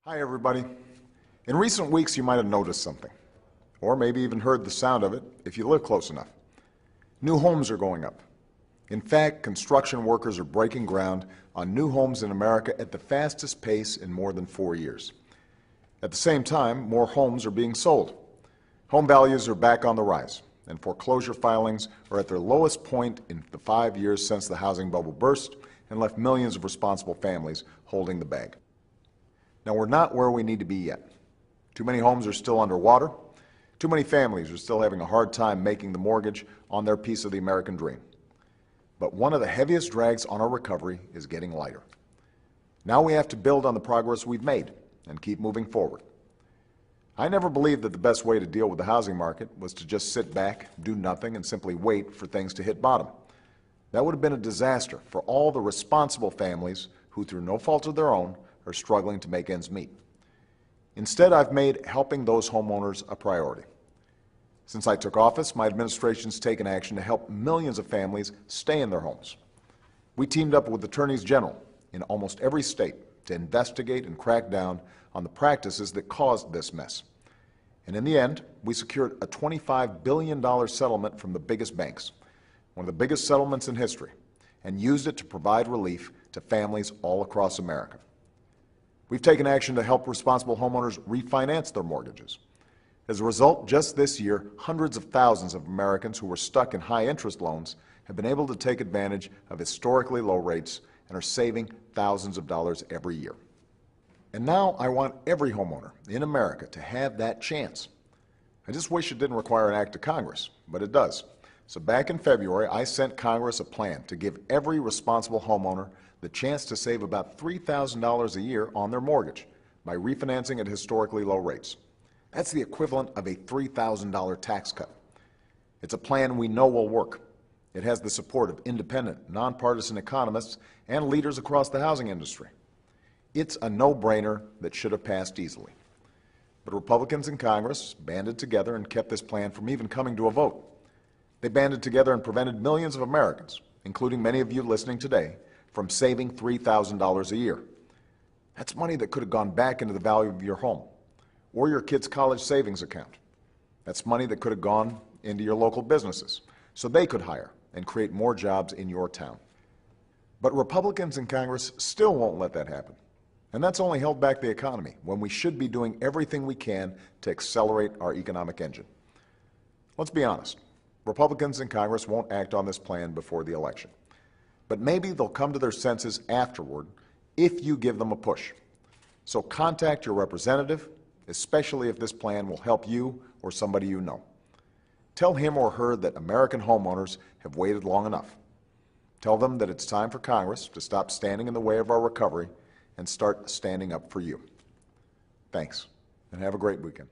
Hi, everybody. In recent weeks, you might have noticed something, or maybe even heard the sound of it if you live close enough. New homes are going up. In fact, construction workers are breaking ground on new homes in America at the fastest pace in more than 4 years. At the same time, more homes are being sold. Home values are back on the rise, and foreclosure filings are at their lowest point in the 5 years since the housing bubble burst and left millions of responsible families holding the bag. Now, we're not where we need to be yet. Too many homes are still underwater. Too many families are still having a hard time making the mortgage on their piece of the American dream. But one of the heaviest drags on our recovery is getting lighter. Now we have to build on the progress we've made and keep moving forward. I never believed that the best way to deal with the housing market was to just sit back, do nothing, and simply wait for things to hit bottom. That would have been a disaster for all the responsible families who, through no fault of their own, are struggling to make ends meet. Instead, I've made helping those homeowners a priority. Since I took office, my administration's taken action to help millions of families stay in their homes. We teamed up with attorneys general in almost every state to investigate and crack down on the practices that caused this mess. And in the end, we secured a $25 billion settlement from the biggest banks, one of the biggest settlements in history, and used it to provide relief to families all across America. We've taken action to help responsible homeowners refinance their mortgages. As a result, just this year, hundreds of thousands of Americans who were stuck in high-interest loans have been able to take advantage of historically low rates and are saving thousands of dollars every year. And now I want every homeowner in America to have that chance. I just wish it didn't require an act of Congress, but it does. So back in February, I sent Congress a plan to give every responsible homeowner the chance to save about $3,000 a year on their mortgage by refinancing at historically low rates. That's the equivalent of a $3,000 tax cut. It's a plan we know will work. It has the support of independent, nonpartisan economists and leaders across the housing industry. It's a no-brainer that should have passed easily. But Republicans in Congress banded together and kept this plan from even coming to a vote. They banded together and prevented millions of Americans, including many of you listening today, from saving $3,000 a year. That's money that could have gone back into the value of your home or your kid's college savings account. That's money that could have gone into your local businesses so they could hire and create more jobs in your town. But Republicans in Congress still won't let that happen. And that's only held back the economy when we should be doing everything we can to accelerate our economic engine. Let's be honest. Republicans in Congress won't act on this plan before the election. But maybe they'll come to their senses afterward if you give them a push. So contact your representative, especially if this plan will help you or somebody you know. Tell him or her that American homeowners have waited long enough. Tell them that it's time for Congress to stop standing in the way of our recovery and start standing up for you. Thanks, and have a great weekend.